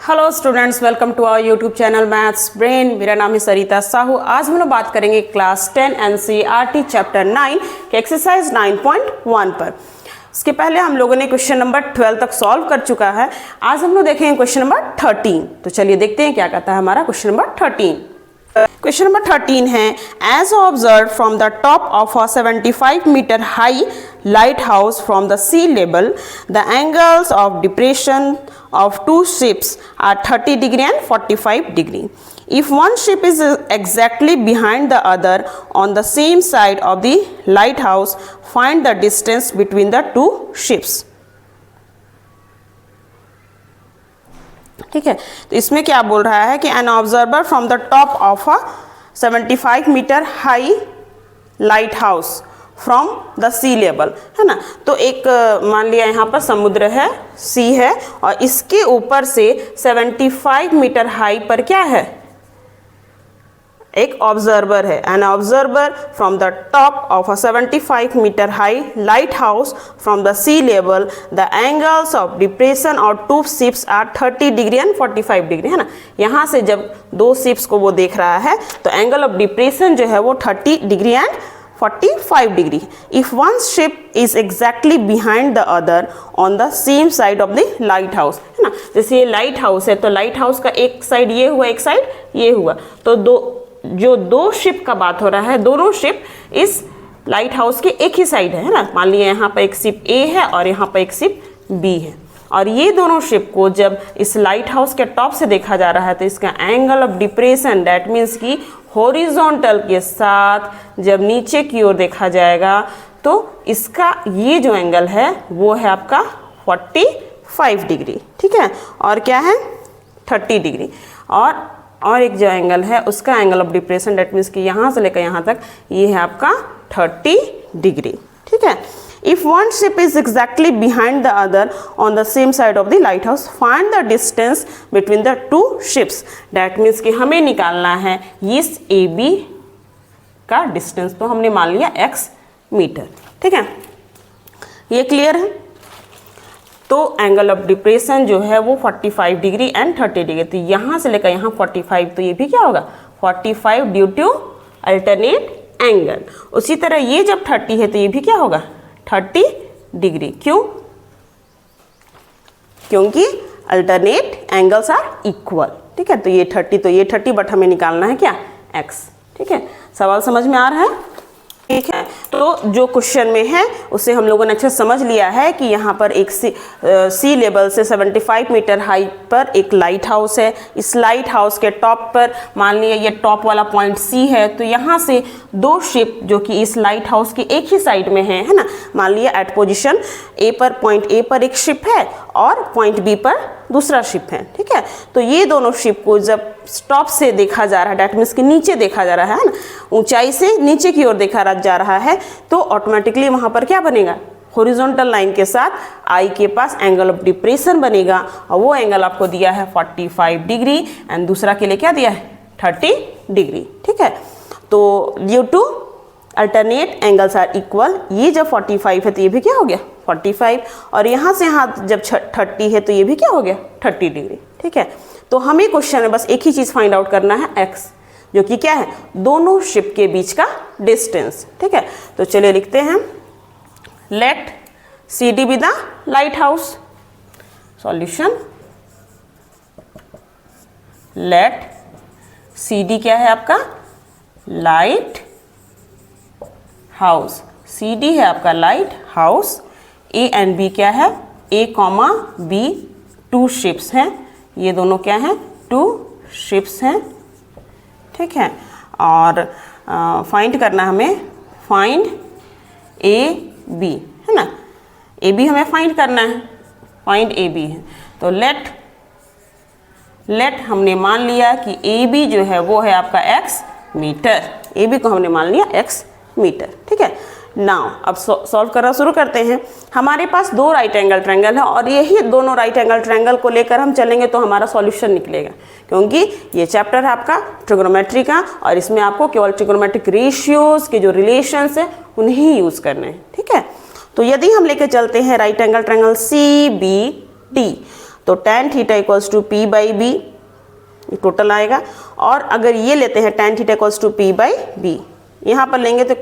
Hello students, welcome to our YouTube channel maths brain. मेरा नाम है सरिता साहू। आज हम लोग बात करेंगे क्लास 10 एनसीईआरटी चैप्टर 9 के एक्सरसाइज 9.1 पर। इसके पहले हम लोगों ने क्वेश्चन नंबर 12 तक सॉल्व कर चुका है। आज हम लोग देखेंगे क्वेश्चन नंबर 13। तो चलिए देखते हैं क्या कहता है हमारा क्वेश्चन नंबर 13। क्वेश्चन नंबर 13 है, as observe from the top of a 75 metre high lighthouse from the sea level the angles of depression of two ships are 30 degree and 45 degree. If one ship is exactly behind the other on the same side of the lighthouse, find the distance between the two ships. ठीक है, तो इसमें क्या बोल रहा है कि an observer from the top of a 75 meter high lighthouse from the sea level, है ना। तो एक मान लिया यहाँ पर समुद्र है, सी है, और इसके ऊपर से 75 मीटर हाई पर क्या है, एक ऑब्जर्वर है। An observer from the top of a 75 metre high lighthouse from the sea level the angles of depression और two ships are 30 degree and 45 degree, है ना। यहाँ से जब दो शिप्स को वो देख रहा है तो एंगल ऑफ डिप्रेशन जो है वो 30 degree and 45 degree. If one ship is exactly behind the other on the same side of the light house, है ना। जैसे ये लाइट हाउस है तो लाइट हाउस का एक साइड ये हुआ, एक साइड ये हुआ, तो दो शिप का बात हो रहा है, दोनों शिप इस लाइट हाउस के एक ही साइड है ना। मान लिया यहाँ पर एक शिप ए है और यहाँ पर एक शिप बी है, और ये दोनों शिप को जब इस लाइट हाउस के टॉप से देखा जा रहा है तो इसका angle of depression, that means कि हॉरिजॉन्टल के साथ जब नीचे की ओर देखा जाएगा तो इसका ये जो एंगल है वो है आपका 45 डिग्री, ठीक है, और क्या है 30 डिग्री। और एक जो एंगल है उसका angle of depression, that means कि यहाँ से लेकर यहाँ तक ये है आपका 30 डिग्री, ठीक है। If one ship is exactly behind the other on the same side of the lighthouse, find the distance between the two ships. That means कि हमें निकालना है इस AB का डिस्टेंस, तो हमने मान लिया x मीटर, ठीक है। ये क्लियर है। तो एंगल ऑफ डिप्रेशन जो है वो 45 डिग्री एंड 30 डिग्री, तो यहाँ से लेकर यहाँ 45, तो ये भी क्या होगा 45 ड्यू टू अल्टरनेट एंगल। उसी तरह ये जब 30 है तो ये भी क्या होगा 30 डिग्री। क्यों? क्योंकि अल्टरनेट एंगल्स आर इक्वल, ठीक है। तो ये 30 तो ये 30, बट हमें निकालना है क्या x, ठीक है। सवाल समझ में आ रहा है, ठीक है। तो जो क्वेश्चन में है उसे हम लोगों ने अच्छे समझ लिया है कि यहाँ पर एक सी लेवल से 75 मीटर हाई पर एक लाइट हाउस है। इस लाइट हाउस के टॉप पर मान लिया ये टॉप वाला पॉइंट सी है, तो यहाँ से दो शिप जो कि इस लाइट हाउस के एक ही साइड में है ना। मान लिया एट पोजिशन ए पर, पॉइंट ए पर एक शिप है और पॉइंट बी पर दूसरा शिप है, ठीक है। तो ये दोनों शिप को जब टॉप से देखा जा रहा है, डैट मीन्स कि नीचे देखा जा रहा है ना, ऊंचाई से नीचे की ओर देखा जा रहा है, तो ऑटोमेटिकली वहां पर क्या बनेगा, हॉरिजॉन्टल लाइन के साथ आई के पास एंगल ऑफ डिप्रेशन बनेगा, और वो एंगल आपको दिया है 45 डिग्री एंड दूसरा के लिए क्या दिया है 30 डिग्री, ठीक है। तो due to alternate angles are equal, ये जब 45 है तो ये भी क्या हो गया 45, और यहाँ से यहाँ जब 30 है तो ये भी क्या हो गया 30 डिग्री, ठीक है। तो हमें क्वेश्चन में बस एक ही चीज़ फाइंड आउट करना है x, जो कि क्या है दोनों शिप के बीच का डिस्टेंस, ठीक है। तो चलिए लिखते हैं, let CD be the lighthouse. Solution, let CD क्या है आपका लाइट हाउस, CD है आपका lighthouse, A and B क्या है A, B, टू शिप्स हैं, ये दोनों क्या हैं टू शिप्स हैं, ठीक है। और फाइंड करना हमें, फाइंड AB, है ना, AB हमें फाइंड करना है, फाइंड AB है। तो लेट हमने मान लिया कि AB जो है वो है आपका x मीटर, AB को हमने मान लिया x मीटर, ठीक है। नाउ अब सॉल्व करना शुरू करते हैं। हमारे पास दो राइट एंगल ट्रायंगल है और यही दोनों राइट एंगल ट्रायंगल को लेकर हम चलेंगे तो हमारा सॉल्यूशन निकलेगा, क्योंकि ये चैप्टर है आपका ट्रिग्नोमेट्री का और इसमें आपको केवल ट्रिग्नोमेट्रिक रेशियोज के जो रिलेशंस है उन्हें यूज करने हैं, ठीक है। तो यदि हम लेके चलते हैं राइट एंगल ट्रायंगल CBD, तो tan theta equals to P by B total आएगा। और अगर ये लेते हैं tan theta equals to P by B, यहाँ पर लेंगे तो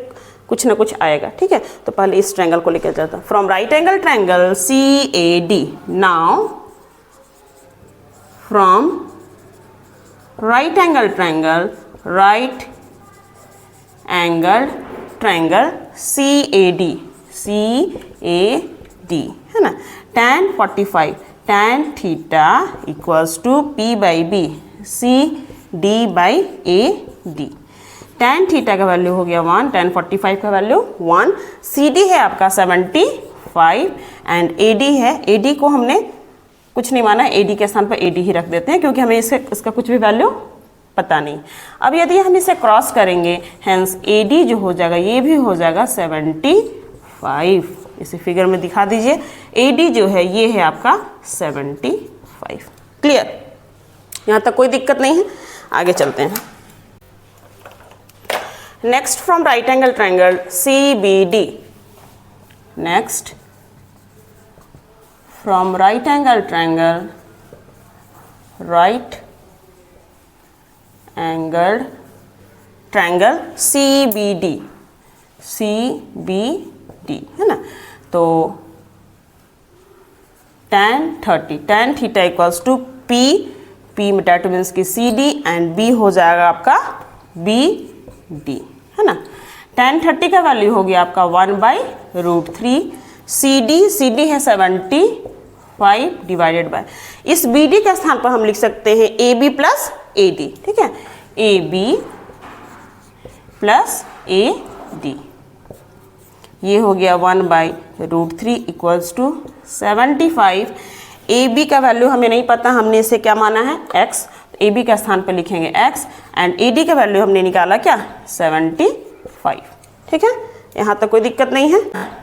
कुछ ना कुछ आएगा, ठीक है। तो पहले इस ट्रायंगल को लेकर चलता हूँ। From right angle triangle CAD, now from right angle triangle CAD है ना, tan 45 tan theta equals to P by B CD by AD। tan theta का वैल्यू हो गया 1, tan 45 का वैल्यू 1, CD है आपका 75 एंड AD है, AD को हमने कुछ नहीं माना, AD के स्थान पर AD ही रख देते हैं क्योंकि हमें इसका कुछ भी वैल्यू पता नहीं। अब यदि हम इसे क्रॉस करेंगे, हेंस AD जो हो जाएगा ये भी हो जाएगा 75। इसे फिगर में दिखा दीजिए, AD जो है ये है आपका 75। क्लियर, यहाँ तक कोई दिक्कत नहीं है, आगे चलते हैं। Next from right angle triangle CBD, next from right angle triangle CBD है ना, तो tan theta equals to P मिटा टू मीन्स की CD एंड B हो जाएगा आपका BD है ना। tan 30 का वैल्यू हो गया आपका 1/√3, CD है 75 डिवाइडेड बाय, इस BD के स्थान पर हम लिख सकते हैं AB प्लस AD, ठीक है, AB प्लस AD, ये हो गया 1/√3 इक्वल्स टू 75। AB का वैल्यू हमें नहीं पता, हमने इसे क्या माना है x, तो AB का स्थान पर लिखेंगे x एंड AD का वैल्यू हमने निकाला क्या 75, ठीक है, यहाँ तक कोई दिक्कत नहीं है,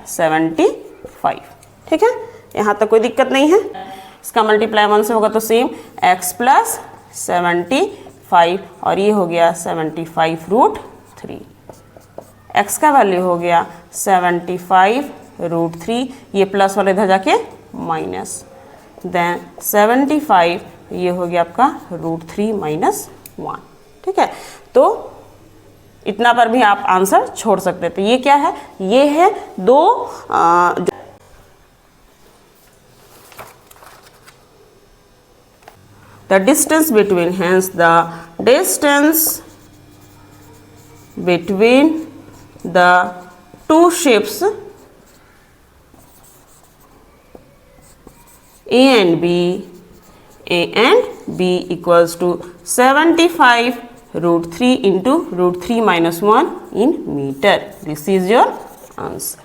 75, ठीक है, यहाँ तक कोई दिक्कत नहीं है। इसका मल्टीप्लाई 1 से होगा तो सेम x प्लस 75 और ये हो गया 75√3, x का वैल्यू हो गया 75√3, ये प्लस वाले इधर जाके माइनस, देन 75 ये हो गया आपका √3 माइनस 1, ठीक है। तो इतना पर भी आप आंसर छोड़ सकते थे। ये क्या है, ये है the distance between, hence the distance between the two shapes A and B equals to 75√3 into √3 minus 1 in meter. This is your answer.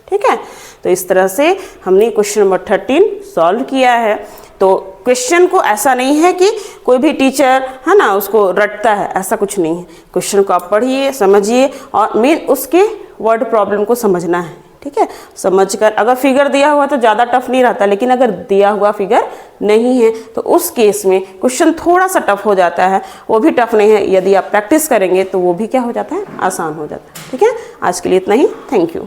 ठीक है, तो इस तरह से हमने क्वेश्चन नंबर 13 सॉल्व किया है। तो क्वेश्चन को ऐसा नहीं है कि कोई भी टीचर है ना उसको रटता है, ऐसा कुछ नहीं है। क्वेश्चन को आप पढ़िए, समझिए और मेन उसके वर्ड प्रॉब्लम को समझना है, ठीक है। समझकर अगर फिगर दिया हुआ तो ज़्यादा टफ नहीं रहता, लेकिन अगर दिया हुआ फिगर नहीं है तो उस केस में क्वेश्चन थोड़ा सा टफ हो जाता है, वो भी टफ नहीं है, यदि आप प्रैक्टिस करेंगे तो वो भी क्या हो जाता है, आसान हो जाता है, ठीक है। आज के लिए इतना ही, थैंक यू।